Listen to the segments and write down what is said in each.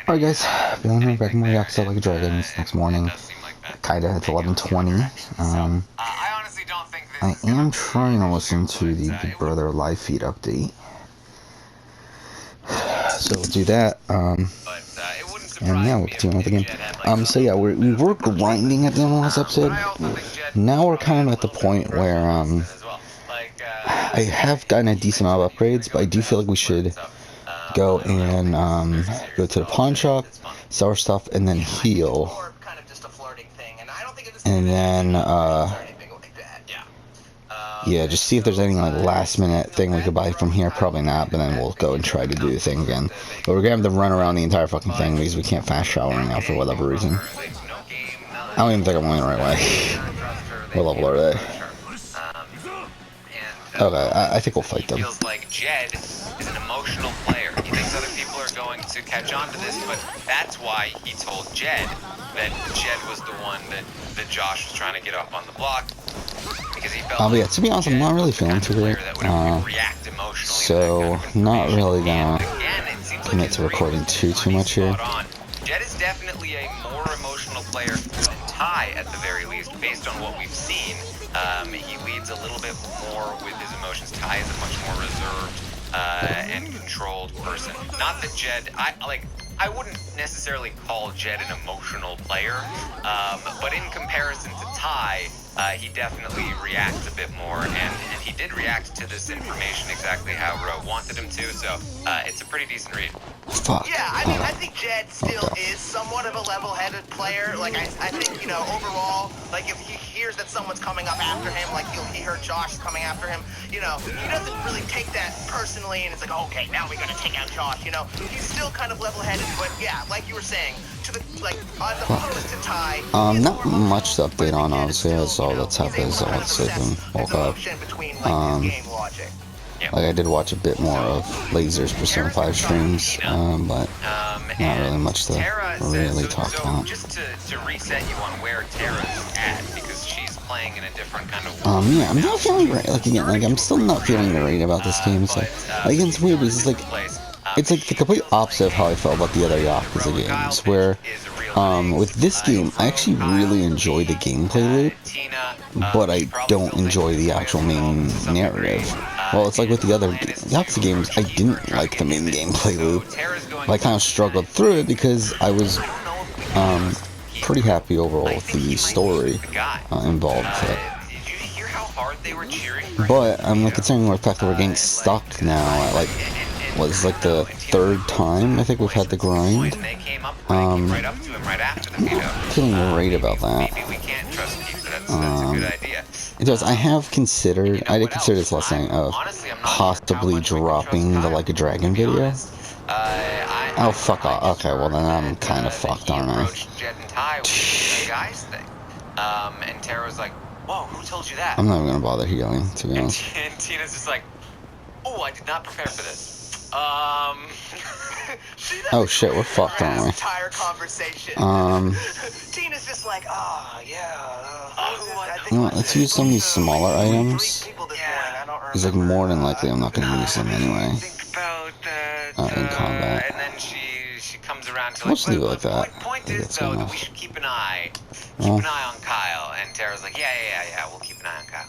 Alright guys, feeling right back in more Yakuza like a dragon next morning. Kinda at 11:20. I am trying to listen to the Big Brother live feed update. So we'll do that. And yeah, we'll continue with the game. So yeah, we were grinding at the end of last episode. Now we're kind of at the point where I have gotten a decent amount of upgrades, but I do feel like we should go and go to the pawn shop, sell our stuff, and then heal. And then yeah, just see if there's any like last minute thing we could buy from here. Probably not, but then we'll go and try to do the thing again. But we're gonna have to run around the entire fucking thing because we can't fast travel right now for whatever reason. I don't even think I'm going the right way. What level are they? Okay, I think we'll fight them. Feels like Jed is an emotional player. He thinks other people are going to catch on to this, but that's why he told Jed that Jed was the one that Josh was trying to get up on the block, because he felt yeah, to be honest, I'm not really feeling too great. So not really gonna commit to recording too much here. Jed is definitely a more emotional player than Ty, at the very least, based on what we've seen. He leads a little bit more with his emotions. Ty is a much more reserved and controlled person. Not that Jed, I wouldn't necessarily call Jed an emotional player, but in comparison to Ty, he definitely reacts a bit more, and he did react to this information exactly how Ro wanted him to, so it's a pretty decent read. Fuck. Yeah, I mean, I think Jed still is somewhat of a level-headed player. Like, I think, you know, overall, like, if he hears that someone's coming up after him, like, he heard Josh coming after him, you know, he doesn't really take that personally, and it's like, oh, okay, now we're gonna take out Josh, you know? He's still kind of level-headed, but yeah, like you were saying, to the, like, as opposed to Ty... not much to update on, obviously. That's all that's happened is I sleep and woke up. Like, I did watch a bit more of Laser's Persona 5 streams, but not really much to really talk about. Just to reset you on where Tara's at, because she's playing in a different kind of yeah, I'm not feeling great. Like, again, like, I'm still not feeling great about this game. So, again, it's weird because it's like the complete opposite of how I felt about the other Yakuza games, where with this game, I actually really enjoy the gameplay loop, but I don't enjoy the actual main narrative. Well, it's like with the other Yakuza games, I didn't like the main gameplay loop. I kind of struggled through it because I was pretty happy overall with the story involved with it. But I'm like concerned with the fact that we're getting stuck now at like was like the third time I think we've had the grind. I'm not feeling great about that. It does. I have considered. I did consider this last night of possibly dropping the Like a Dragon video. Oh fuck off. Okay, well then I'm kind of fucked, aren't I? And Tara's like, "Whoa, who told you that?" I'm not even gonna bother healing, to be honest. And Tina's just like, "Oh, I did not prepare for this." Oh shit, we're fucked, aren't we? Tina's just like, oh yeah. You know what, let's use some of these smaller items. Because like more than likely I'm not gonna use them anyway. In combat. And then she comes around to let's leave it like that. Point is though that we should keep an eye on Kyle. And Tara's like, yeah, we'll keep an eye on Kyle.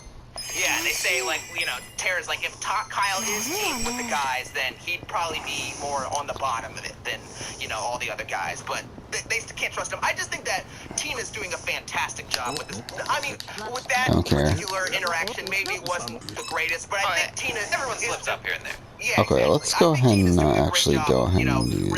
Yeah, they say, like, you know, Tara's like, if Kyle is teamed with the guys, then he'd probably be more on the bottom of it than, you know, all the other guys. But they can't trust him. I just think that Tina's doing a fantastic job with this. I mean, with that particular interaction, maybe it wasn't the greatest, but I think Tina... Everyone slips up here and there. Yeah, okay, let's go ahead and actually go ahead and do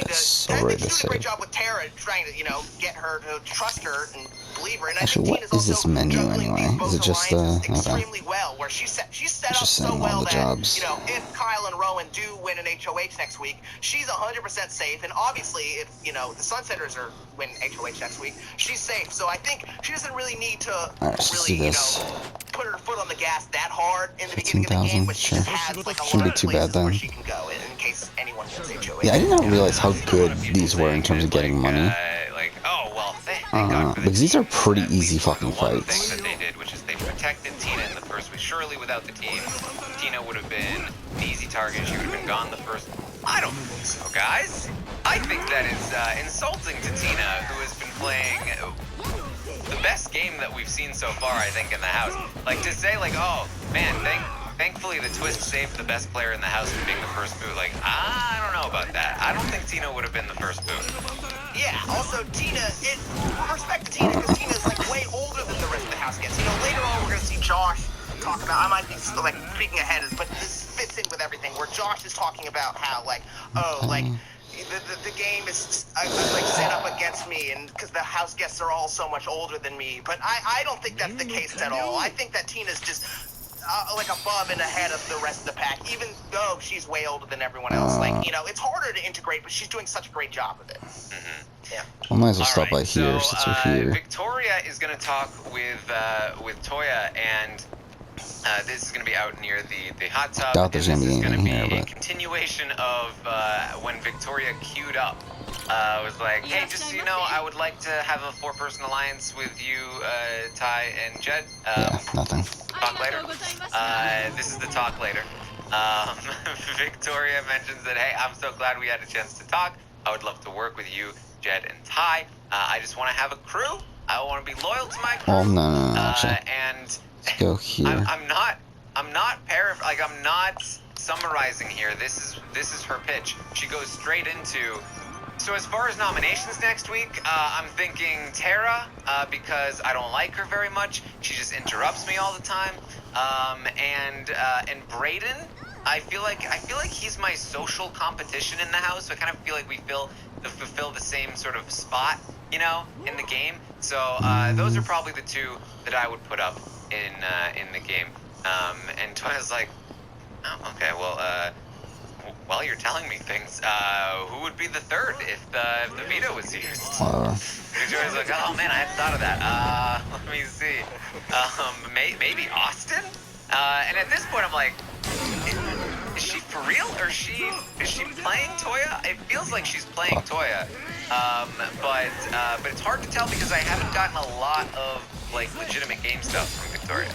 this. I'll write this a great job with Tara, trying to, you know, get her to trust her and believe her. And actually, what is this menu anyway? Is it just extremely well, where she's set up so well that, jobs. you know, if Kyle and Rowan do win an HOH next week, she's 100% safe. And obviously, if, you know, the Sunsetters win HOH next week, she's safe. So I think she doesn't really need to really, you know, put her foot on the gas that hard in the beginning of the game, but she just has like a lot of places where she can go in case anyone wins HOH. Yeah, I did not realize how good these were in terms of getting money. Because these are pretty easy fucking fights. That they did, which is they protected Tina in the first week. Surely without the team, Tina would have been an easy target. She would have been gone the first. I don't think so, guys. I think that is insulting to Tina, who has been playing the best game that we've seen so far, I think, in the house. Like, to say, like, oh, man, thankfully the twist saved the best player in the house from being the first boot. Like, I don't know about that. I don't think Tina would have been the first boot. Yeah, also Tina, respect to Tina, because Tina's like way older than the rest of the house gets. You know, later on we're gonna see Josh talk about, I might be like speaking ahead, but this fits in with everything, where Josh is talking about how like, oh, like the game is like set up against me, and because the house guests are all so much older than me. But I don't think that's the case at all. I think that Tina's just like above and ahead of the rest of the pack, even though she's way older than everyone else. Like, you know, it's harder to integrate, but she's doing such a great job of it. Yeah. I might as well stop by here since we're here. Victoria is going to talk with Toya, and this is going to be out near the hot tub. Doubt there's and this is gonna going be to anything be here, a but continuation of when Victoria queued up. Was like, hey, just so you know, I would like to have a 4-person alliance with you, Ty and Jed. yeah, nothing. Talk later. This is the talk later. Victoria mentions that, hey, I'm so glad we had a chance to talk. I would love to work with you, Jed and Ty. I just want to have a crew. I want to be loyal to my crew. Oh, no, actually. And Let's go here. I'm not summarizing here. This is her pitch. She goes straight into. So as far as nominations next week, I'm thinking Tara, because I don't like her very much. She just interrupts me all the time. And Brayden, I feel like he's my social competition in the house. So I kind of feel like we fulfill the same sort of spot, you know, in the game. So those are probably the two that I would put up in the game. And Toya's like, oh, okay, well, while you're telling me things, who would be the third if the veto was used? Victoria's like, oh man, I hadn't thought of that. Let me see. Maybe Austin? And at this point, I'm like, is she for real, or is she playing Toya? It feels like she's playing Toya, but it's hard to tell because I haven't gotten a lot of like legitimate game stuff from Victoria.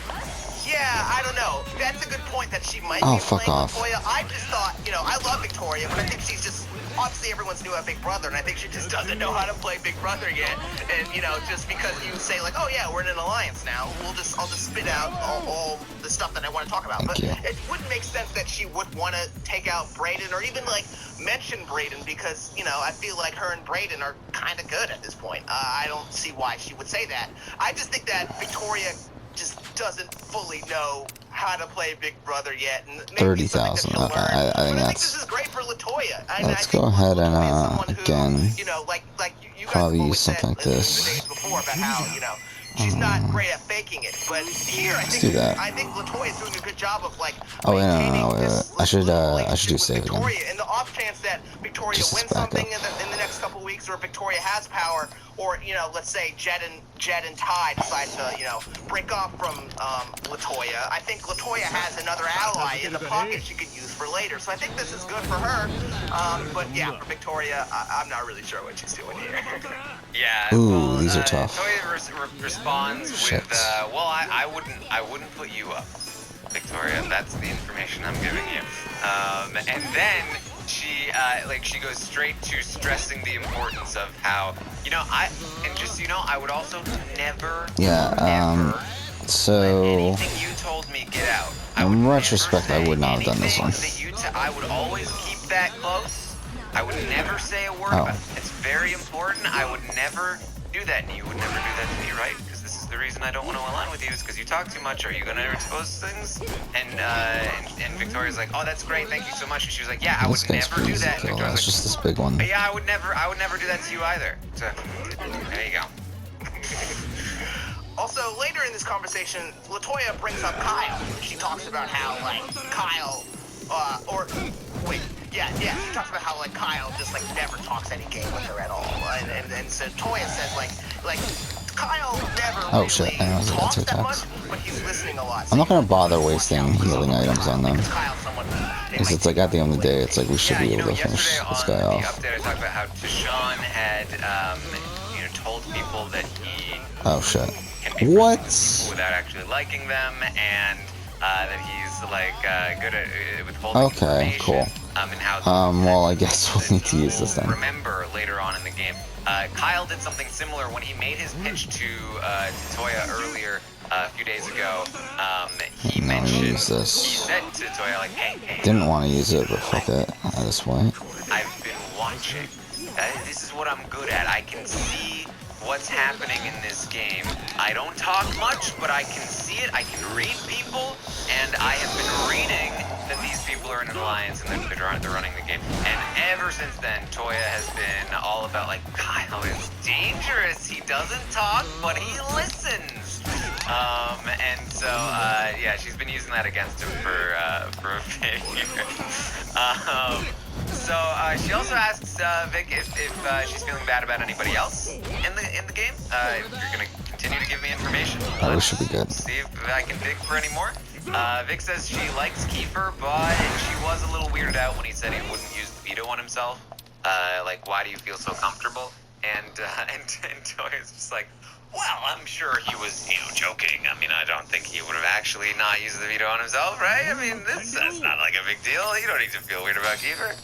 Yeah, I don't know. That's a good point that she might Oh, be fuck playing off. Latoya. I just thought, you know, I love Victoria, but I think she's just, obviously everyone's new at Big Brother, and I think she just doesn't know how to play Big Brother yet. And, you know, just because you say like, oh yeah, we're in an alliance now, I'll just spit out all the stuff that I want to talk about. But it wouldn't make sense that she would want to take out Brayden or even like mention Brayden, because, you know, I feel like her and Brayden are kind of good at this point. I don't see why she would say that. I just think that Victoria just doesn't fully know how to play Big Brother yet, and 30,000. I think this that's. is great for Latoya. Let's go ahead and again. You know, like you guys probably have use always something like said in this. the days before about how, you know, she's not great at faking it, but here I think Latoya is doing a good job of like. Oh wait, no. I should do save Victoria, again. in the off chance that Victoria Just wins back something up. in the next couple of weeks, or Victoria has power, or, you know, let's say Jed and Ty decide to, you know, break off from Latoya. I think Latoya has another ally in the pocket she could use for later. So I think this is good for her. But yeah, for Victoria, I'm not really sure what she's doing here. Yeah. Ooh, well, these are tough. Toya responds with, well, I wouldn't put you up, Victoria. That's the information I'm giving you. And then she goes straight to stressing the importance of how, you know, I would also never, never so let anything you told me get out. in retrospect, I would not have done this one. I would always keep that close. I would never say a word about it. It's very important. I would never do that, and you would never do that to me, right? Because this is the reason I don't want to align with you, is because you talk too much. Are you going to expose things? And Victoria's like, oh, that's great, thank you so much. And she was like, yeah, I would never do that. And Victoria's It's just this big one. like, yeah, I would never do that to you either. So there you go. Also, later in this conversation, Latoya brings up Kyle. She talks about how, like, Kyle, she talks about how, like, Kyle just, like, never talks any game with her at all. And so Toya says, like, Kyle never really talks that much, but he's listening a lot. I'm not gonna bother wasting healing items on them. Because it's like, at the end of the day, it's like we should be able to finish this guy off. Update, I talked about how Deshaun had, told people that he Oh shit. can be What? friends with people without actually liking them, and that he's like good at withholding Okay, information. cool. and how. Well, I guess we'll need to use this then. Remember later on in the game, Kyle did something similar when he made his pitch to Toya earlier a few days ago. He mentioned, he said to Toya like, hey, Didn't want to use it, but fuck it at this point. I've been watching. This is what I'm good at. I can see what's happening in this game. I don't talk much, but I can see it. I can read people, and I have been reading that these people are in an alliance and they're running the game. And ever since then, Toya has been all about like, Kyle is dangerous. He doesn't talk, but he listens. And so yeah, she's been using that against him for a bit here. So she also asks Vic if she's feeling bad about anybody else in the game. If you're gonna continue to give me information, That should be good. see if I can dig for any more. Vic says she likes Kiefer, but she was a little weirded out when he said he wouldn't use the veto on himself. Like, why do you feel so comfortable? And Toya's just like, well, I'm sure he was, joking. I mean, I don't think he would have actually not used the veto on himself, right? I mean, that's not like a big deal. You don't need to feel weird about Kiefer.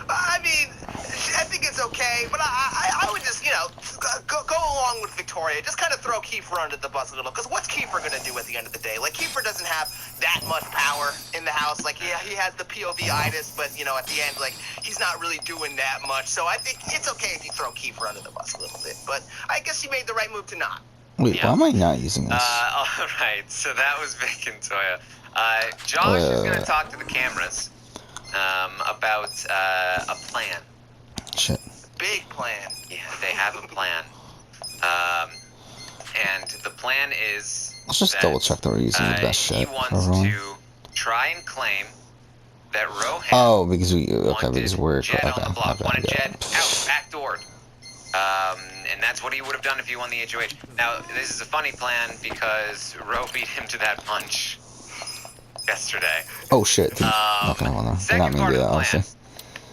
I mean, I think it's okay, but I would just, go along with Victoria. Just kind of throw Kiefer under the bus a little, because what's Kiefer going to do at the end of the day? Like, Kiefer doesn't have that much power in the house. Like, yeah, he has the POV-itis, but, at the end, like, he's not really doing that much. So I think it's okay if you throw Kiefer under the bus a little bit, but I guess you made the right move to not. Wait, why am I not using this? All right, so that was Vic and Toya. Josh is going to talk to the cameras about a plan. Shit. Big plan. Yeah, they have a plan. And the plan is Let's just that, double check that we're using the best he shit for wants everyone. to try and claim that Rohan Oh, because wanted because we're Jed on the block, okay, wanted yeah. Jed out, backdoored. And that's what he would have done if he won the HOH. Now, this is a funny plan because Ro beat him to that punch yesterday. Oh shit. Okay, hold on. I got Second me part to do of that the plan, also.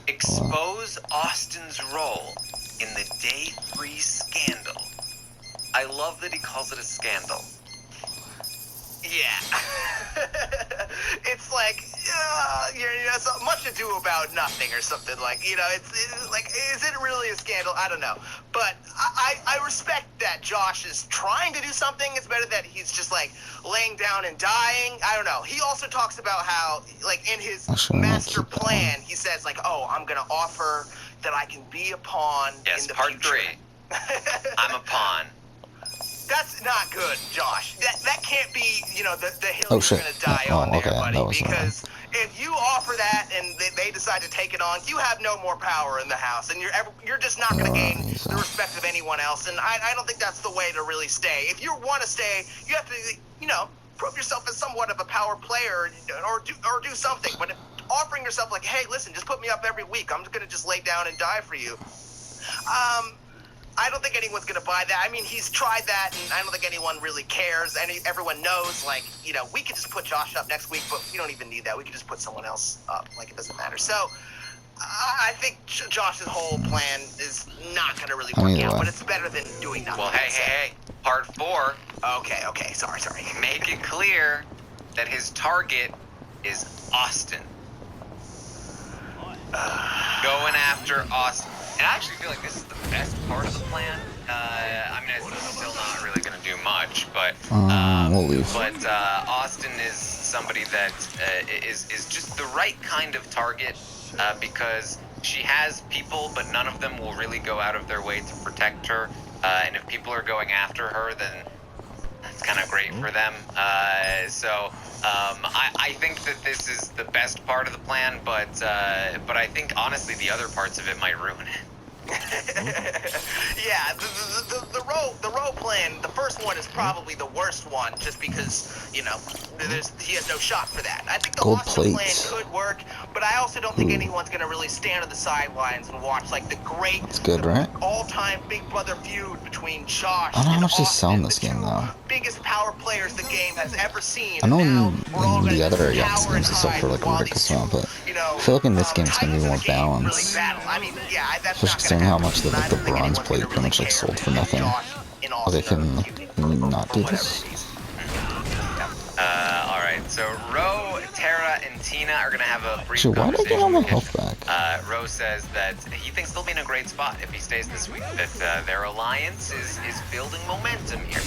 expose Austin's role in the Day 3 scandal. I love that he calls it a scandal. Yeah. It's like, so much ado about nothing or something. Like, it's like, is it really a scandal? I don't know. But I respect that Josh is trying to do something. It's better that he's just, like, laying down and dying. I don't know. He also talks about how, like, in his master plan, he says, like, oh, I'm going to offer that I can be a pawn in the part future. 3. I'm a pawn. That's not good, Josh. That can't be, the hill Oh, you're shit. going to die Oh, on there, okay, buddy. that was Because if you offer that and they decide to take it on, you have no more power in the house, and you're just not going to gain the respect of anyone else. And I don't think that's the way to really stay. If you want to stay, you have to, prove yourself as somewhat of a power player, or do something. But offering yourself like, hey, listen, just put me up every week. I'm just going to just lay down and die for you. I don't think anyone's going to buy that. I mean, he's tried that, and I don't think anyone really cares. Everyone knows, like, we could just put Josh up next week, but we don't even need that. We could just put someone else up. Like, it doesn't matter. So, I think Josh's whole plan is not going to really work out, but it's better than doing nothing. Well, hey. Part 4. Okay. Sorry. Make it clear that his target is Austin. Going after Austin. And I actually feel like this is the best part of the plan. I mean, it's still not really going to do much, but we'll leave. But Austin is somebody that is just the right kind of target because she has people, but none of them will really go out of their way to protect her. And if people are going after her, then that's kind of great for them. So I think that this is the best part of the plan, but I think honestly the other parts of it might ruin it. Yeah, the row plan, the first one is probably the worst one, just because, he has no shot for that. I think the Austin plan could work, but I also don't think anyone's going to really stand on the sidelines and watch, like, the great, all-time Big Brother feud between Josh I don't know how much Austin, they sell in this game, though. Biggest power players the game has ever seen. I know in the other Yakuza games they sell for, like, a ridiculous amount, but I feel like in this game it's going to be more balanced. I mean, yeah, that's Especially considering how much the bronze plate pretty much, like, sold for nothing. Oh, they can not do this? Alright, So Ro, Tara, and Tina are gonna have a brief Actually, why did I get all my health conversation. back? Ro says that he thinks they'll be in a great spot if he stays this week. That their alliance is building momentum here.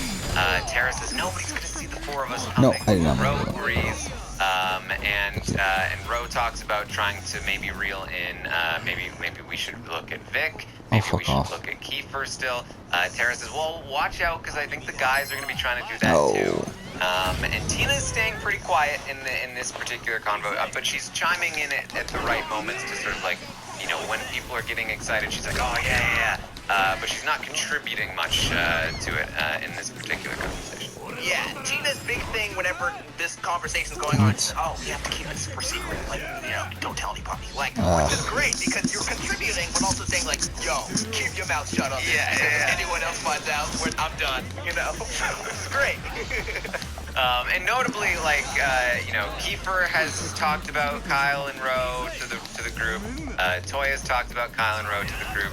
Tara says nobody's gonna see the four of us coming. No, I did not. Ro agrees. And Ro talks about trying to maybe reel in. Maybe we should look at Vic. Maybe we should look at Kiefer still. Tara says, well, watch out because I think the guys are gonna be trying to do that too. And Tina's staying pretty quiet in this particular convo, but she's chiming in at the right moments to sort of like, you know, when people are getting excited, she's like, oh yeah. But she's not contributing much to it in this particular conversation. Yeah, Tina's big thing whenever this conversation's going on is, oh, we have to keep it super secret. Like, you know, don't tell anybody. Like, which is great because you're contributing, but also saying like, yo, keep your mouth shut up. Yeah. If anyone else finds out, I'm done. You know, this is great. And notably, like, you know, Kiefer has talked about Kyle and Ro to the group. Toya's talked about Kyle and Ro to the group.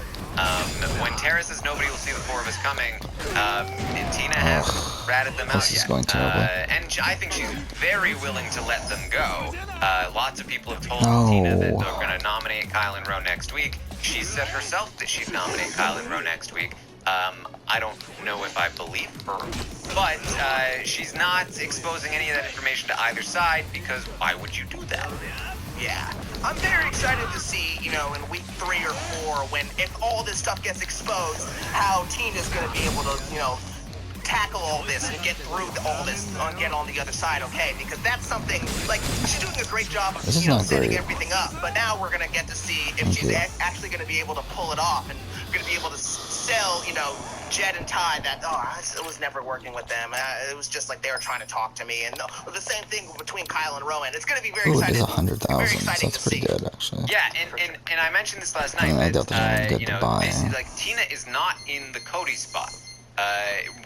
When Tara says nobody will see the four of us coming, Tina hasn't ratted them out This is yet. going terribly. And I think she's very willing to let them go. Lots of people have told Tina that they're going to nominate Kyle and Ro next week. She said herself that she'd nominate Kyle and Ro next week. I don't know if I believe her, but she's not exposing any of that information to either side because why would you do that? Yeah, I'm very excited to see, you know, in week 3 or 4, when if all this stuff gets exposed, how Tina's going to be able to, you know, tackle all this and get through all this and get on the other side, okay? Because that's something, like, she's doing a great job of, you know, setting everything up, but now we're going to get to see if she's actually going to be able to pull it off and going to be able to sell, you know, Jed and Ty that, it was never working with them. It was just like they were trying to talk to me. And the same thing between Kyle and Rowan. It's going to be very exciting. It is 100,000. That's pretty good, actually. Yeah, and I mentioned this last night. I doubt there's anything good to buy. Like, Tina is not in the Cody spot.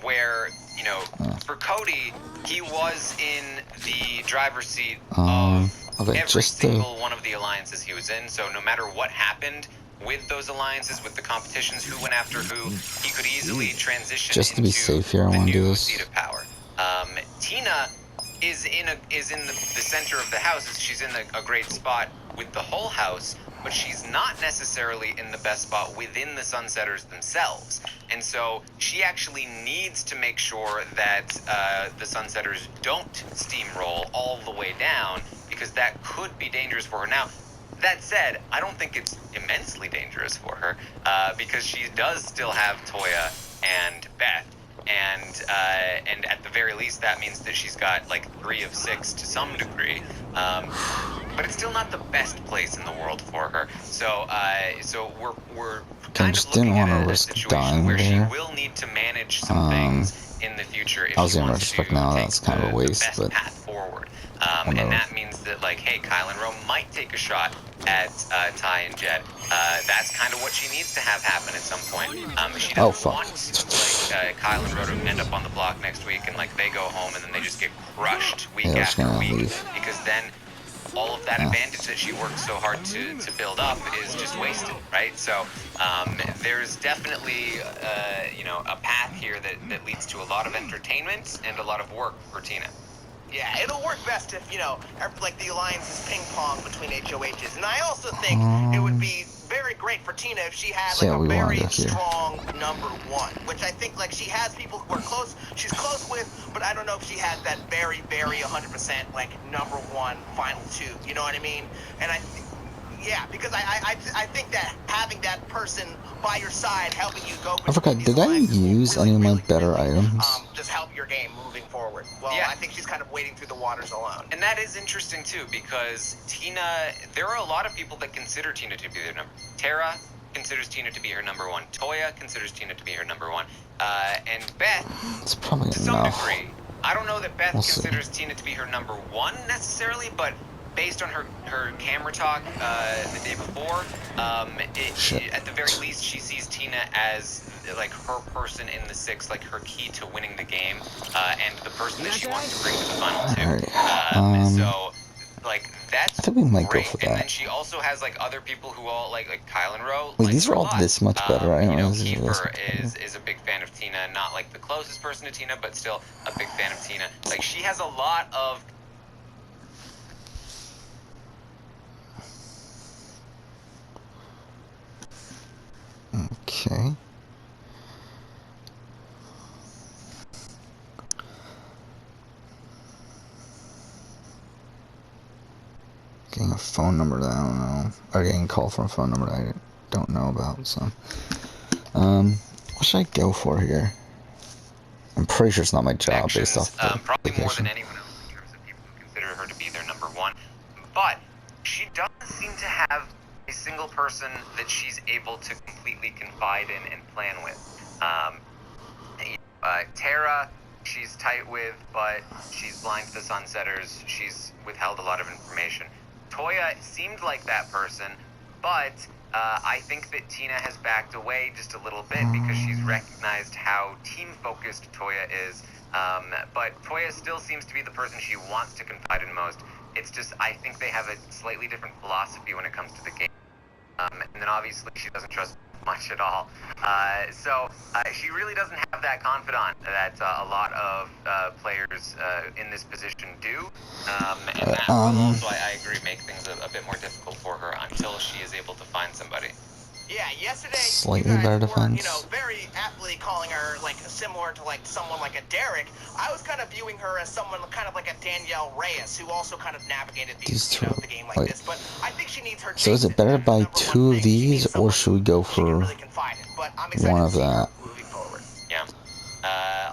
Where, you know, for Cody, he was in the driver's seat of every single one of the alliances he was in. So no matter what happened with those alliances, with the competitions, who went after who, he could easily transition just to be safe here, I the want to do new this. seat of power. Tina is in the center of the house. She's in a great spot with the whole house, but she's not necessarily in the best spot within the Sunsetters themselves. And so she actually needs to make sure that the Sunsetters don't steamroll all the way down, because that could be dangerous for her. Now, that said, I don't think it's immensely dangerous for her, because she does still have Toya and Beth. And at the very least, that means that she's got like 3 of 6 to some degree. But it's still not the best place in the world for her. So we're kind of looking at a situation where she will need to manage some things in the future if she wants to take the best path forward. And that means that, like, hey, Kyle and Ro might take a shot at Ty and Jed. That's kind of what she needs to have happen at some point. She doesn't want like Kyle and Ro to end up on the block next week and like they go home and then they just get crushed week after week, because then all of that advantage that she worked so hard to build up is just wasted, right? So there's definitely you know, a path here that leads to a lot of entertainment and a lot of work for Tina. Yeah, it'll work best if, you know, like the alliance is ping pong between HOHs. And I also think it would be very great for Tina if she had like a very strong number 1, which I think like she has people who are close, she's close with, but I don't know if she has that very, very 100% like number 1 final 2. You know what I mean? And yeah, because I think that having that person by your side helping you go. I forgot, did I use any of my better items? Just help your game moving forward. Well, yeah. I think she's kind of wading through the waters alone. And that is interesting too, because Tina, there are a lot of people that consider Tina to be their number. Tara considers Tina to be her number 1. Toya considers Tina to be her number 1. And Beth, it's probably to some degree, I don't know that Beth considers Tina to be her number 1 necessarily, but based on her camera talk the day before, at the very least, she sees Tina as like her person in the 6, like her key to winning the game, and the person that she wants to bring to the final 2. So, like, that's I think we might great. go for that. And then she also has like other people who all like Kyle and Ro. Wait, these are all this much better. I don't know. Kiefer is a big fan of Tina, not like the closest person to Tina, but still a big fan of Tina. Like, she has a lot of Okay. Getting a phone number that I don't know. Or getting a call from a phone number that I don't know about, so. What should I go for here? I'm pretty sure it's not my job based off the probably more application. than anyone else in terms of people who consider her to be their number one. But she doesn't seem to have a single person that she's able to completely confide in and plan with. Tara, she's tight with, but she's blind to the Sunsetters. She's withheld a lot of information. Toya seemed like that person, but I think that Tina has backed away just a little bit because she's recognized how team-focused Toya is. But Toya still seems to be the person she wants to confide in most. It's just, I think they have a slightly different philosophy when it comes to the game. And then obviously she doesn't trust much at all. So she really doesn't have that confidant that a lot of players in this position do. And that will also, I agree, make things a bit more difficult for her until she is able to find somebody. Yeah, yesterday Slightly you guys better were, defense. you know, very aptly calling her like similar to like someone like a Derek. I was kind of viewing her as someone kind of like a Danielle Reyes, who also kind of navigated These you know, two, the game like like, this. But I think she needs her. So is it better to buy 2 of these, or should we go for really confide in, but I'm excited one to of see her that? moving forward. Yeah.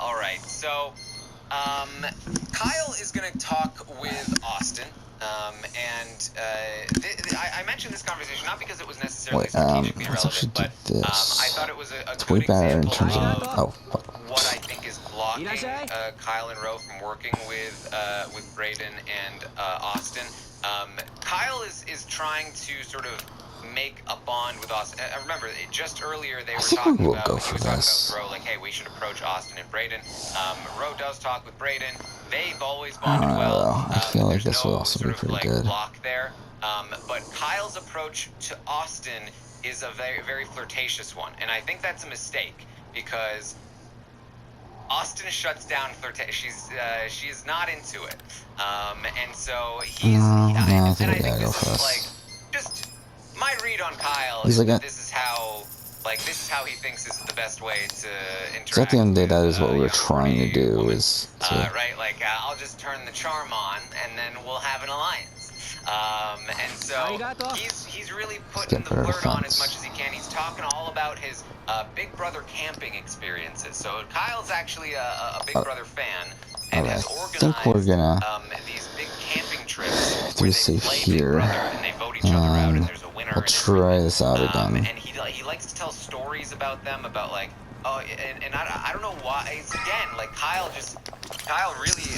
All right. So, Kyle is going to talk with Austin. I mentioned this conversation not because it was necessarily strategically let's actually relevant, do but this. I thought it was a It's good way better in example terms of what I think is blocking Kyle and Ro from working with Brayden and Austin. Kyle is trying to sort of make a bond with Austin. Remember, just earlier they were talking about, he was talking about Ro, like, hey, we should approach Austin and Brayden. Ro does talk with Brayden. They've always bonded well. I feel like There's this no will also be sort of, pretty like, good. block there. But Kyle's approach to Austin is a very, very flirtatious one. And I think that's a mistake because Austin shuts down flirtation. She is not into it. And so I think this is like, just my read on Kyle is that this is how he thinks this is the best way to interact. So at the end of the day, that is what we're trying to do, is to... right, like, I'll just turn the charm on, and then we'll have an alliance. And so he's really putting the flirt on as much as he can. He's talking all about his Big Brother camping experiences. So Kyle's actually a Big Brother fan, and has organized these big camping trips do safe here. And they vote each other out, and there's a winner. I'll try this out again. And he likes to tell stories about them, about like, oh, and I don't know why. It's again like Kyle really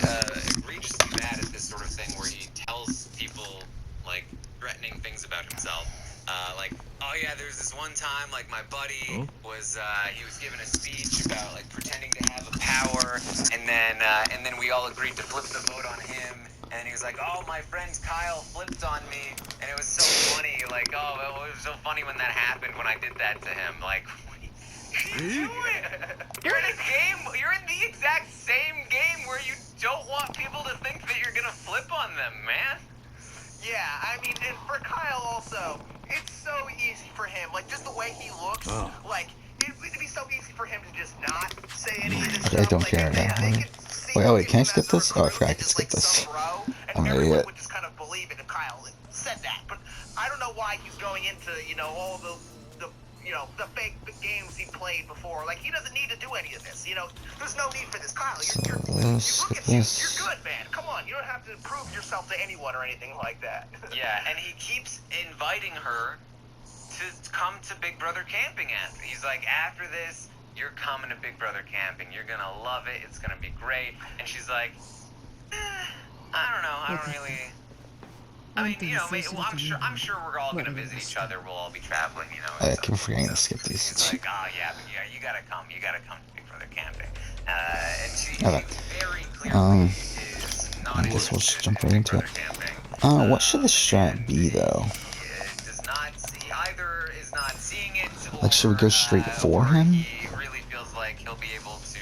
egregiously bad at this sort of thing where he tells people like threatening things about himself. Like, oh yeah, there's this one time like my buddy was he was giving a speech about like pretending to have a power, and then we all agreed to flip the vote on him. And he was like, oh, my friend Kyle flipped on me, and it was so funny. Like, oh, it was so funny when that happened, when I did that to him. Like, what are you doing? You're in a game. You're in the exact same game where you don't want people to think that you're gonna flip on them, man. Yeah, I mean, and for Kyle also, it's so easy for him. Like, just the way he looks, like, it'd be so easy for him to just not say any of this stuff. I don't care now. Wait, can I skip this? Oh, I forgot I can skip this. I'm an idiot. Would just kind of believe it if Kyle said that, but I don't know why he's going into, you know, all the fake games he played before. Like, he doesn't need to do any of this. You know, there's no need for this. Kyle, you look at you. You're good, man. Come on, you don't have to prove yourself to anyone or anything like that. Yeah, and he keeps inviting her to come to Big Brother camping after. He's like, after this, you're coming to Big Brother camping. You're gonna love it. It's gonna be great. And she's like, I don't know. I don't really. I mean, you know, I'm sure we're all gonna visit each other. We'll all be traveling, you know. I keep forgetting to skip these. He's like, oh yeah, but yeah, you gotta come to Big Brother camping. And she very clearly is not. I guess we'll just jump right into it. What should the strat be though? Either is not seeing it, or, like, should we go straight for him? He really feels like he'll be able to,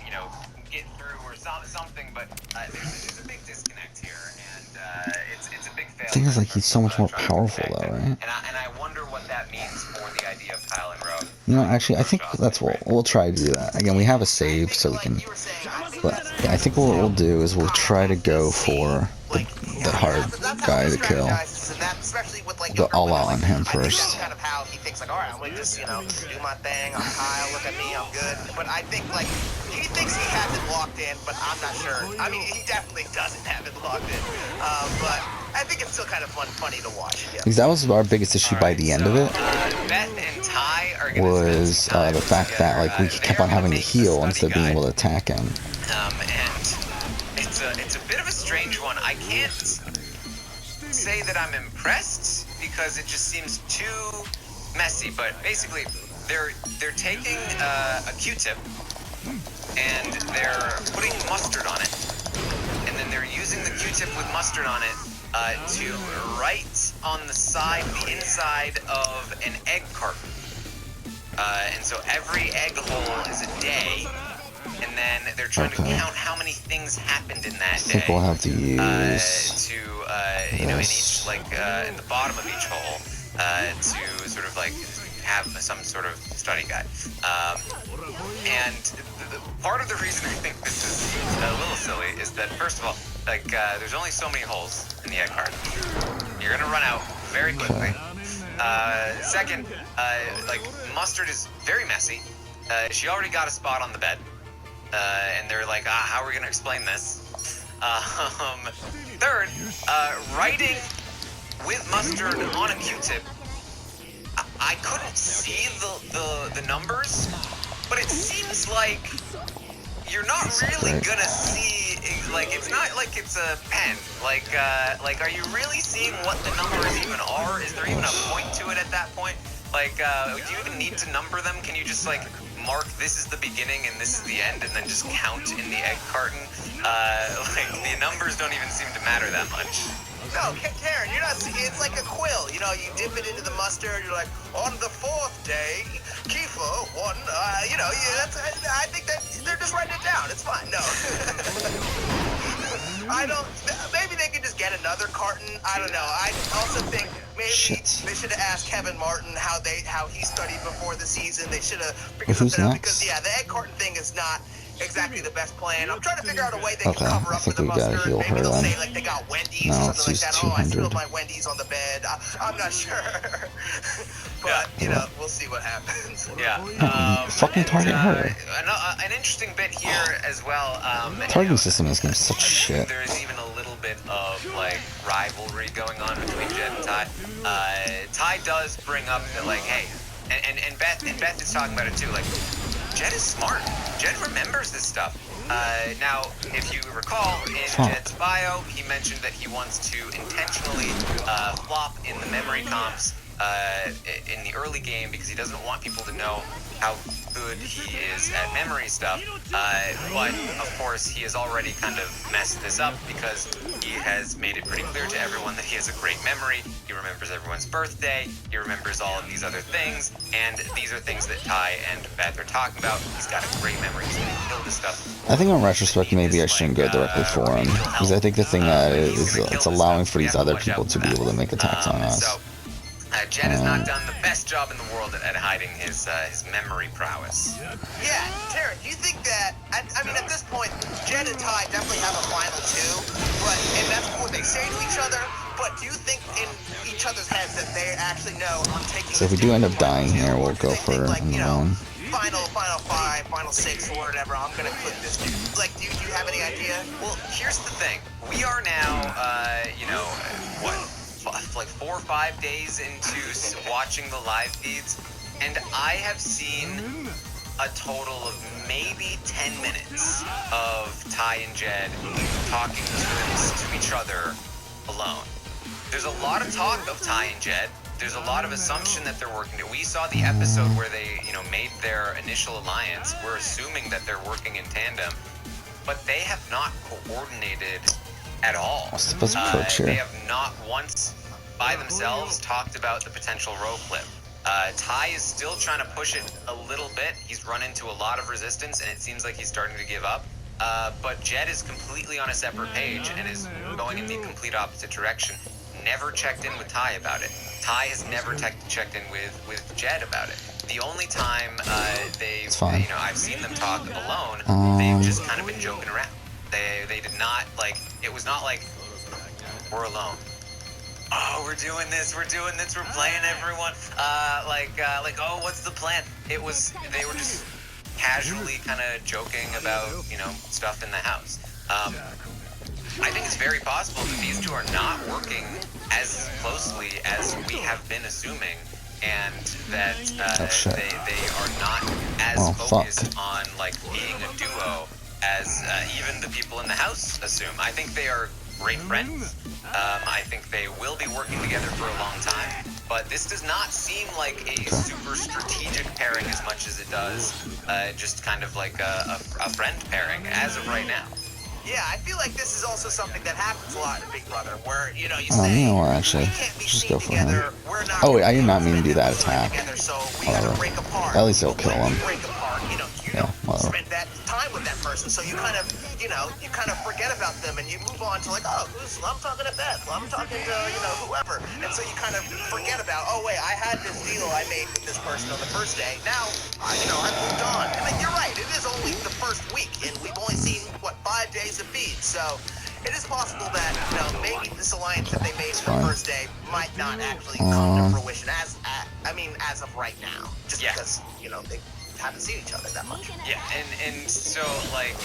you know, get through or something. But there's a big disconnect here, and it's a big failure. The thing is, like, he's so much more powerful though, right? And I wonder what that means for the idea of Kyle and Ro. You know, actually, I think that's what we'll try to do that. Again, we have a save, so we can. But yeah, I think what we'll do is we'll try to go for the hard guy to kill. Go all out on him first. That's kind of how he thinks, like, all right, I'm gonna just, do my thing. I'm Kyle. Look at me. I'm good. But I think, like, he thinks he has it locked in, but I'm not sure. I mean, he definitely doesn't have it locked in. But I think it's still kind of funny to watch. Yeah. Because that was our biggest issue by the end of it. Was the fact that like we kept on having to heal instead of being able to attack him. And it's a bit of a strange one. I can't say that I'm impressed because it just seems too messy. But basically, they're taking a Q-tip and they're putting mustard on it, and then they're using the Q-tip with mustard on it to write on the inside of an egg carton. And so every egg hole is a day, and then they're trying to count how many things happened in that day. I think we'll have to use in each, in the bottom of each hole, to sort of like have some sort of study guide. And part of the reason I think this is a little silly is that, first of all, there's only so many holes in the egg carton. You're gonna run out very quickly. Second, mustard is very messy. She already got a spot on the bed. And they're like, how are we gonna explain this? Third, writing with mustard on a Q-tip, I couldn't see the numbers, but it seems like you're not really gonna see, it's not like it's a pen. Are you really seeing what the numbers even are? Is there even a point to it at that point? Do you even need to number them? Can you just, mark this is the beginning and this is the end and then just count in the egg carton? The numbers don't even seem to matter that much. No, Karen, you're not. It's like a quill. You dip it into the mustard. You're like, on the 4th day, Kiefer won. I think that they're just writing it down. It's fine. No. I don't. Maybe they could just get another carton. I don't know. I also think maybe they should have asked Kevin Martin how he studied before the season. They should have figured something out because the egg carton thing is not exactly the best plan. I'm trying to figure out a way they can cover up with the mustard. Maybe they'll say they got Wendy's or something like that. Oh, I spilled my Wendy's on the bed. I'm not sure. But we'll see what happens. Yeah. Fucking target her. An interesting bit here as well. Targeting system in this game is such shit. There's even a little bit of rivalry going on between Jed and Ty. Ty does bring up that hey, and Beth is talking about it too. Jed is smart. Jed remembers this stuff. Now, if you recall, in Jed's bio, he mentioned that he wants to intentionally flop in the memory comps in the early game because he doesn't want people to know how good he is at memory stuff. But, of course, he has already kind of messed this up because he has made it pretty clear to everyone that he has a great memory. He remembers everyone's birthday. He remembers all of these other things. And these are things that Ty and Beth are talking about. He's got a great memory. He's going to kill this stuff. I think in retrospect, maybe I shouldn't go directly for him. Because I think the thing that is it's allowing for these other people to be able to make attacks on us. Jed has not done the best job in the world at hiding his memory prowess. Yeah, Taryn, do you think that, I mean, at this point, Jed and Ty definitely have a final 2, and that's what they say to each other, but do you think in each other's heads that they actually know I'm taking... So if we do end up dying here, we'll go for it alone. Final 5, final 6, or whatever, I'm gonna click this dude. Do you have any idea? Well, here's the thing. We are now, 4 or 5 days into watching the live feeds, and I have seen a total of maybe 10 minutes of Ty and Jed talking to each other alone. There's a lot of talk of Ty and Jed. There's a lot of assumption that they're working together. We saw the episode where they, made their initial alliance. We're assuming that they're working in tandem, but they have not coordinated at all. They have not once by themselves talked about the potential row flip. Ty is still trying to push it a little bit. He's run into a lot of resistance, and it seems like he's starting to give up. But Jed is completely on a separate page and is going in the complete opposite direction. never checked in with Ty about it. Ty has never checked in with Jed about it. The only time I've seen them talk alone, they've just kind of been joking around. They did not, like, it was not like, we're alone. Oh, we're doing this, we're playing everyone. Oh, what's the plan? They were just casually kind of joking about, stuff in the house. I think it's very possible that these two are not working as closely as we have been assuming, and that they are not as focused on, like, being a duo as even the people in the house assume. I think they are great friends. I think they will be working together for a long time, but this does not seem like a super strategic pairing as much as it does just kind of like a friend pairing as of right now. Yeah, I feel like this is also something that happens a lot in Big Brother, where, you say, actually, we can't be just seen go for him. together, we're not Oh, wait, I did not mean to do that attack. together, so we gotta break apart. At least it'll kill him. Break apart, you don't spend that time with that person, so you kind of forget about them, and you move on to, like, oh, I'm talking to Beth, I'm talking to, whoever, and so you kind of forget about, oh, wait, I had this deal I made with this person on the first day, now, I've moved on, and then you're right, it is only the first week, and we've only seen, 5 days of feed, so it is possible that, maybe this alliance that they made for the first day might not actually come to fruition as of right now, just because, they haven't seen each other that much. Yeah, and so, like,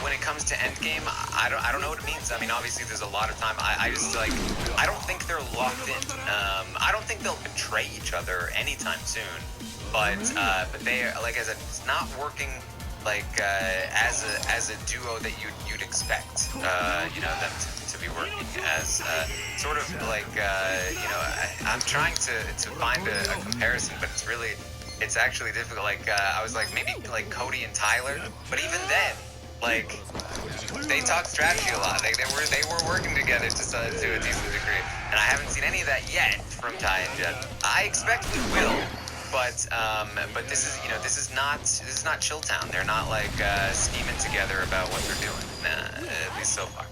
when it comes to endgame, I don't know what it means. I mean, obviously there's a lot of time. I just, like, I don't think they're locked in. I don't think they'll betray each other anytime soon, but they, like I said, it's not working, like, as a duo that you'd expect, them to be working as, sort of like, I'm trying to find a comparison, but it's actually difficult. Like, I was like, maybe like Cody and Tyler, but even then, like, they talk strategy a lot. They were working together to a decent degree, and I haven't seen any of that yet from Ty and Jed. I expect we will. But this is not Chilltown. They're not like scheming together about what they're doing, at least so far.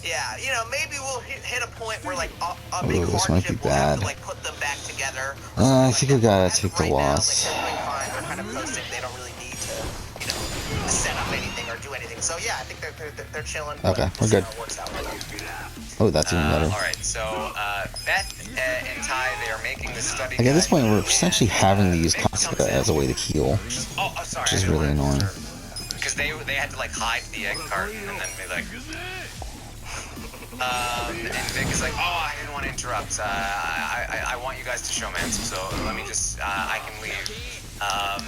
Yeah, maybe we'll hit a point where, like, a big this might be hardship will have to, bad. like, put them back together. I think we gotta take the Right now, loss. like, they're doing fine. They're kind of coasting. They don't really need to, set up anything or do anything. So yeah, I think they're chilling. Okay, we're good. Oh, that's even better. All right, so Beth and Ty, they are making the study. Like, at this point, we're essentially having to use Kasuga as a way to heal, Oh, sorry. which is really annoying. Because they had to, like, hide the egg carton and then be like. And Vic is like, oh, I didn't want to interrupt. I want you guys to showmance, so let me just, I can leave. And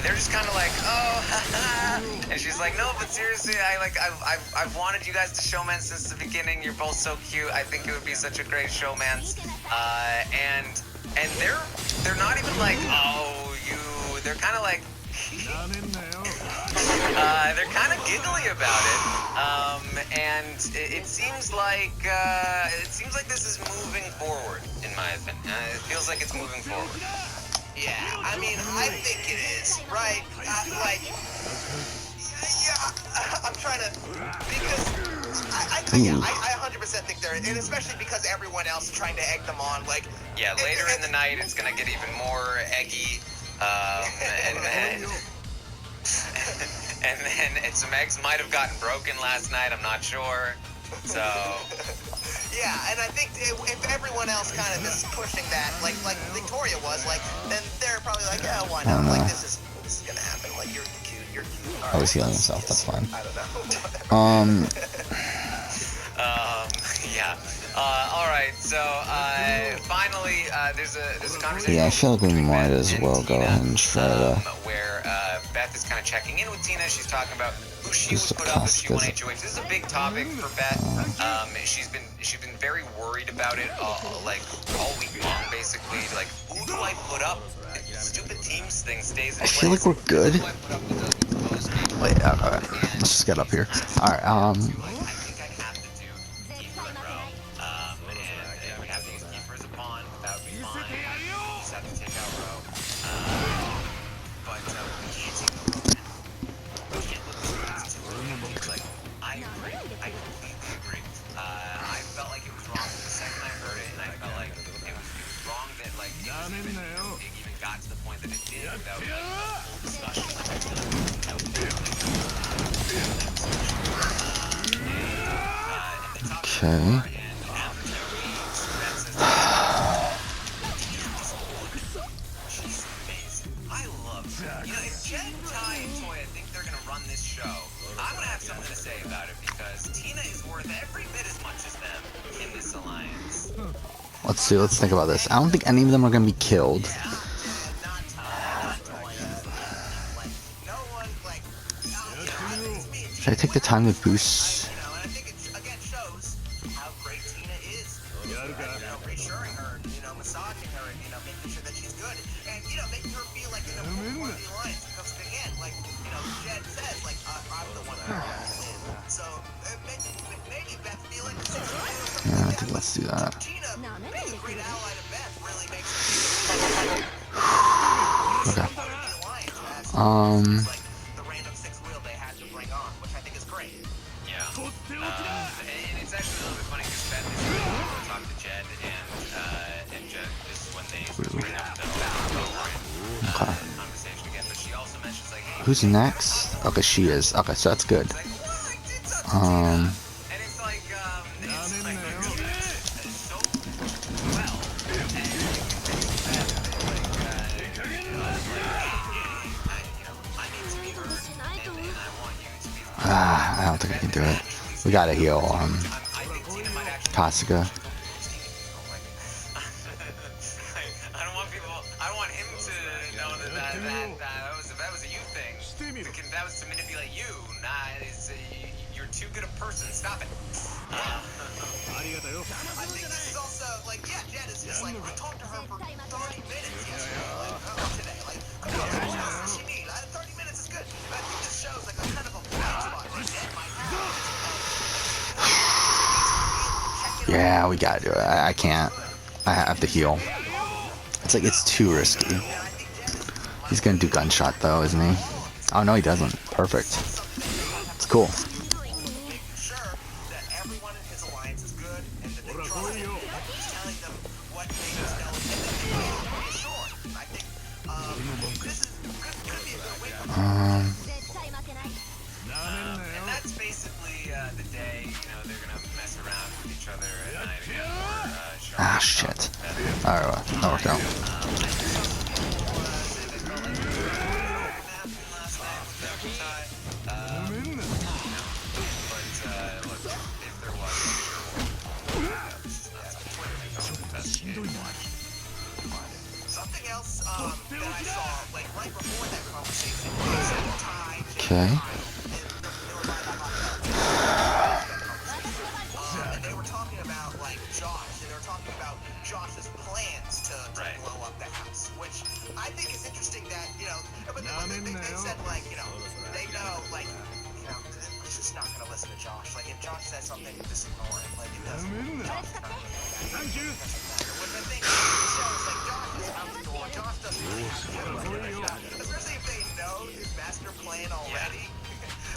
they're just kind of like, oh, haha. And she's like, no, but seriously, I've wanted you guys to showmance since the beginning. You're both so cute. I think it would be such a great showmance. And they're not even like, oh, they're kind of like, they're kind of giggly about it, and it seems like this is moving forward, in my opinion. It feels like it's moving forward. Yeah, I mean, I think it is, right? I'm trying to, because I 100% think they're, and especially because everyone else is trying to egg them on, like. Yeah, later in the night, it's gonna get even more eggy, and some eggs might have gotten broken last night. I'm not sure. So. Yeah, and I think if everyone else kind of is pushing that, like Victoria was, like, then they're probably like, yeah, why not? Like, this is gonna happen. Like, you're cute. Oh, he's healing himself. That's fine. I don't know. Yeah. All right. So finally, there's a conversation. Yeah, I feel like we might as well go ahead and try to. Where Beth is kind of checking in with Tina. She's talking about who she would put up if she won HOH. This is a big topic for Beth. She's been very worried about it, like all week long, basically. Like, who do I put up? The stupid teams thing stays in I place. feel like we're good. Who do I put up with those post games? Wait, let's just get up here. Alright, I think I have to do Kiefer and Row. And we have to use Kiefer as a pawn. That would be fine. We just have to take out Row. But we can't take the Row now. We can't look at this. Like, I agree. I completely agree. I got to the point that it did without like a full discussion. Okay. I love her. You know, if Jen, Ty, and Toya think they're gonna run this show, I'm gonna have something to say about it because Tina is worth every bit as much as them in this alliance. Let's see. Let's think about this. I don't think any of them are gonna be killed. Should I take the time to boost? Reassuring her, massaging her, and making sure that she's good, and making her feel like one of the alliance. Because again, like Jed says, like I'm the one who wins. So maybe Beth feel like Yeah, I think let's do that. Tina being a great ally to Beth really makes Okay. like the random six wheel they had to bring on, which I think is great. Yeah. And it's actually a little bit funny because Beth is going to talk to Jed, and Jed, this is when they bring up the conversation again. But she also mentions like, hey, Who's next? Okay, she is. Okay, so that's good. like, oh, I did something. And it's like you did it so well. And I need to be heard, and I want you to be heard. I don't think I can do it. We gotta heal I think Tina might actually. Kasuga. I don't want people. I want him to know that was a you thing. That was to manipulate you. You're too good a person. Stop it. I think this is also like, yeah, Jed is just like, I talked to her for 30 minutes yesterday, today. Like, come on, what does she need? 30 minutes is good. I think this shows like a kind of a blind spot that Jed might have. Yeah, we gotta do it. I can't. I have to heal. It's like it's too risky. He's gonna do gunshot though, isn't he? Oh no, he doesn't. Perfect. It's cool. Making sure that everyone in his alliance is good and that they trust him. He's telling them what makes them and then they feel reassured. I think this is could be a good way for him. And that's basically the day, they're gonna mess around with each other at night again. Ah, shit. Alright, well, that worked out. Something else that I saw, like right before that conversation, was Ty, Okay. and they were talking about like Josh, and they were talking about Josh's plans to blow up the house, which I think is interesting that, but they said like, they know like, it's just not gonna listen to Josh. Like if Josh says something, just ignore it. Like it doesn't. Josh is not gonna do that. Which I think shows like Josh is out the door. Josh doesn't really have to, especially if they know his master plan already.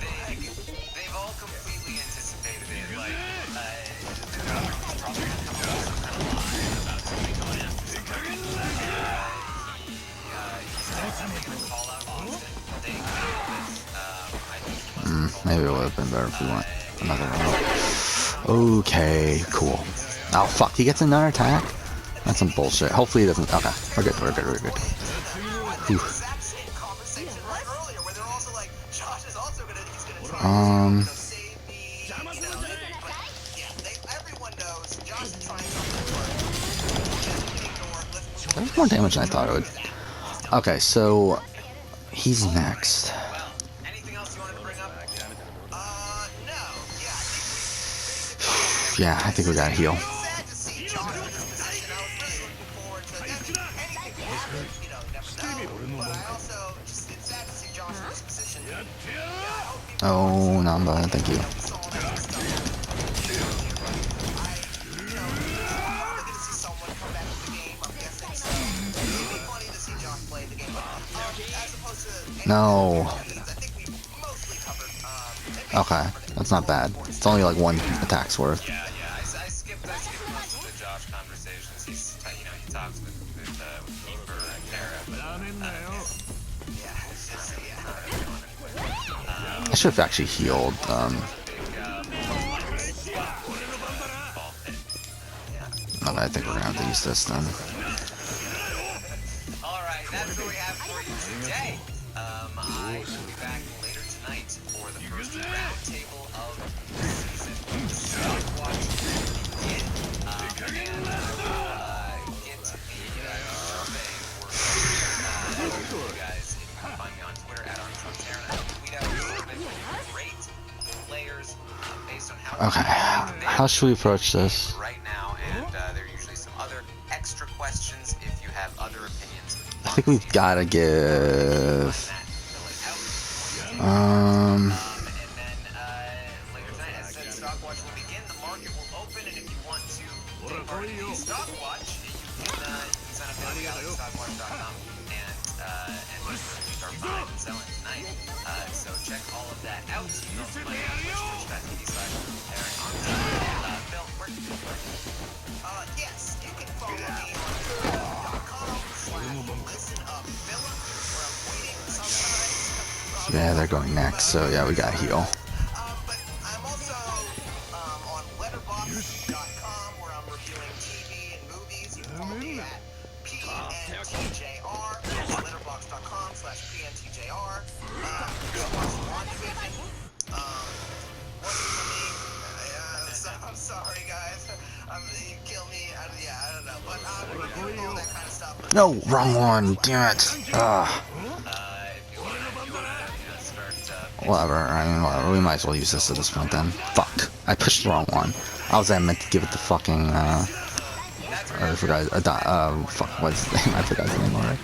They've all completely anticipated it. Like, they're probably gonna come up with some kind of lie about somebody going after somebody. He's definitely gonna call out Austin. They know this. I think he must Maybe it would have been better if we went another round. Okay, cool. Oh fuck, he gets another attack? That's some bullshit. Hopefully he doesn't. Okay, we're good, we're good, we're good. Whew. That was more damage than I thought it would. Okay, so he's next. anything else you wanted to bring up? Yeah, I think we gotta heal. Oh, Namba, thank you. No. Okay, that's not bad. It's only like one attack's worth. Yeah, I skipped most of the Josh conversations. He talks with Keeper and Kara, but I should have actually healed. No, I think we're gonna have to use this then. Alright, that's what we have for you today. I will be back later tonight for the first round table of the season. Stopwatch will begin, and I will get the survey work for you guys. If you can find me on Twitter at @ArmstrongTaryn, I will tweet out a survey with rate players based on how How should we approach this? right now, and there are usually some other extra questions if you have other opinions. I think we've gotta give. And then later tonight, as I said, Stockwatch will begin. The market will open, and if you want to take part in the Stockwatch, you can sign up at stockwatch.com and start buying and selling tonight. So check all of that out. You can also find me on twitch.tv/Aaron Armstrong. Phil, where can you find me? Yes, you can follow me on twitter.com/listenupphilip, where I'm tweeting sometimes. Yeah, they're going next, so yeah, we got heal. But I'm also on letterboxd.com, where I'm reviewing TV and movies. You can follow me at PNTJR. Letterboxd.com/PNTJR. I'm sorry, guys. You kill me. I don't know. But all that kind of stuff. No, wrong one. Damn it. Ugh. Whatever. I mean, whatever. We might as well use this at this point then. Fuck. I pushed the wrong one. I meant to give it the fucking, or I forgot, fuck, what's his name? I forgot his name already.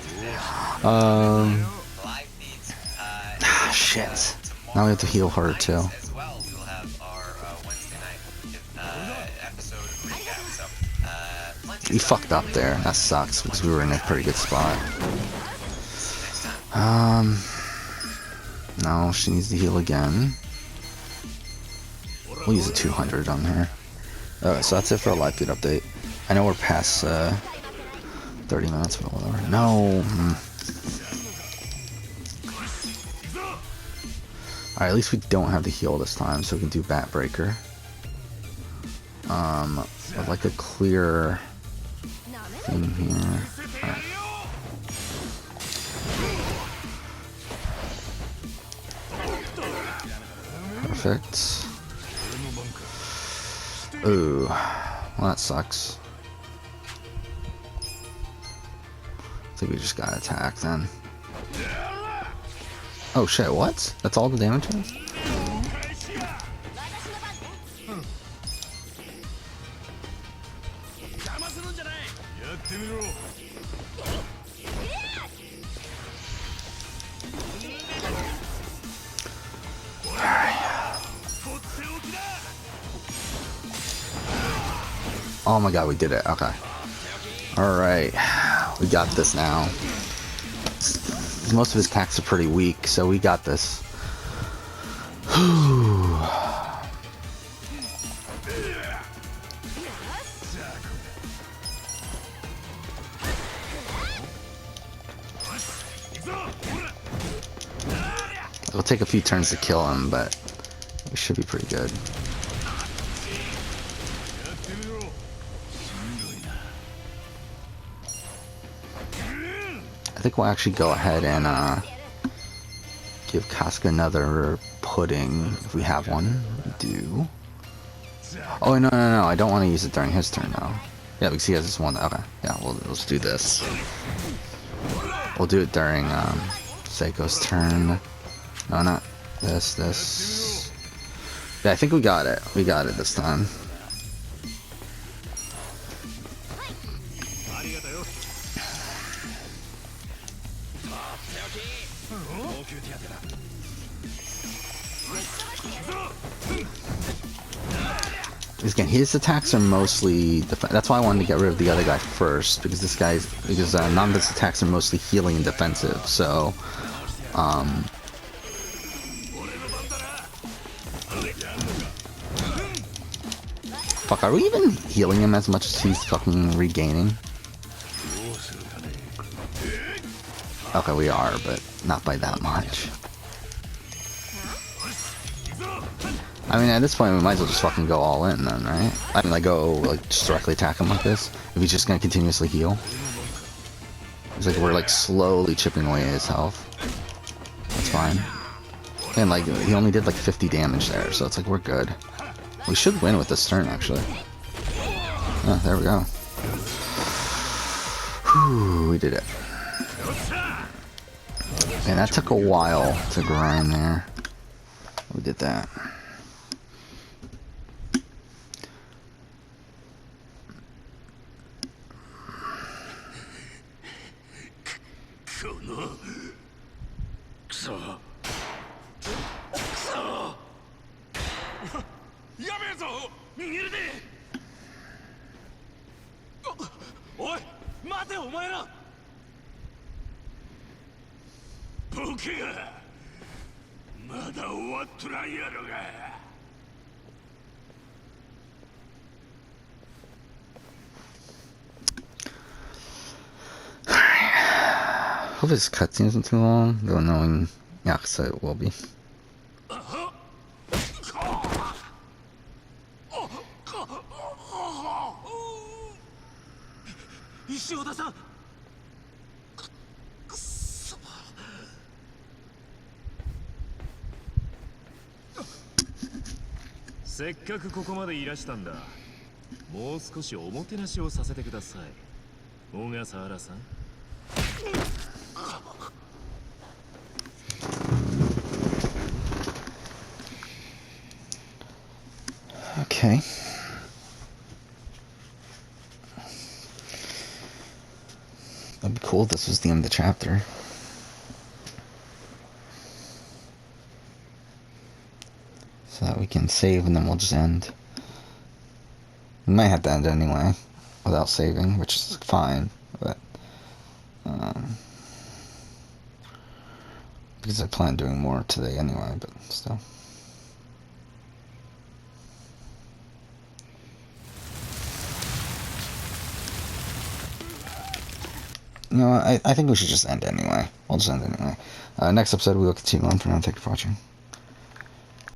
Shit. Now we have to heal her too. As well, we will have our Wednesday night episode recap. So, We fucked up there. That sucks because we were in a pretty good spot. No, she needs to heal again. We'll use a 200 on her. Alright, so that's it for a live feed update. I know we're past 30 minutes, but whatever. No. Alright, at least we don't have to heal this time, so we can do Bat Breaker. I'd like a clear thing here. Alright. Perfect. Ooh, well that sucks. I think we just got attacked then. Oh shit, what? That's all the damage is? Oh my god, we did it. Okay. Alright. We got this now. Most of his attacks are pretty weak, so we got this. It'll take a few turns to kill him, but we should be pretty good. I think we'll actually go ahead and give Casca another pudding if we have one. We do. Oh no, I don't want to use it during his turn though. Yeah, because he has this one. Okay, yeah, let's do this. We'll do it during Seiko's turn. No, not this. Yeah, I think we got it. We got it this time. Again, his attacks are mostly that's why I wanted to get rid of the other guy first, because none of his attacks are mostly healing and defensive. So, fuck, are we even healing him as much as he's fucking regaining? Okay, we are, but not by that much. I mean, at this point, we might as well just fucking go all in then, right? I mean, like, go, like, just directly attack him like this. If he's just gonna continuously heal. It's like we're, like, slowly chipping away at his health. That's fine. And, like, he only did, like, 50 damage there, so it's like, we're good. We should win with this turn, actually. Oh, there we go. Whew, we did it. And that took a while to grind there. We did that. Hope this cutscene isn't too long, though knowing Yakuza it will be. Okay. That'd be cool if this was the end of the chapter. So that we can save and then we'll just end. We might have to end anyway, without saving, which is fine, but... because I plan on doing more today anyway, but still. You know, I think we should just end anyway. We'll just end anyway. Next episode we will continue on. For now, thank you for watching.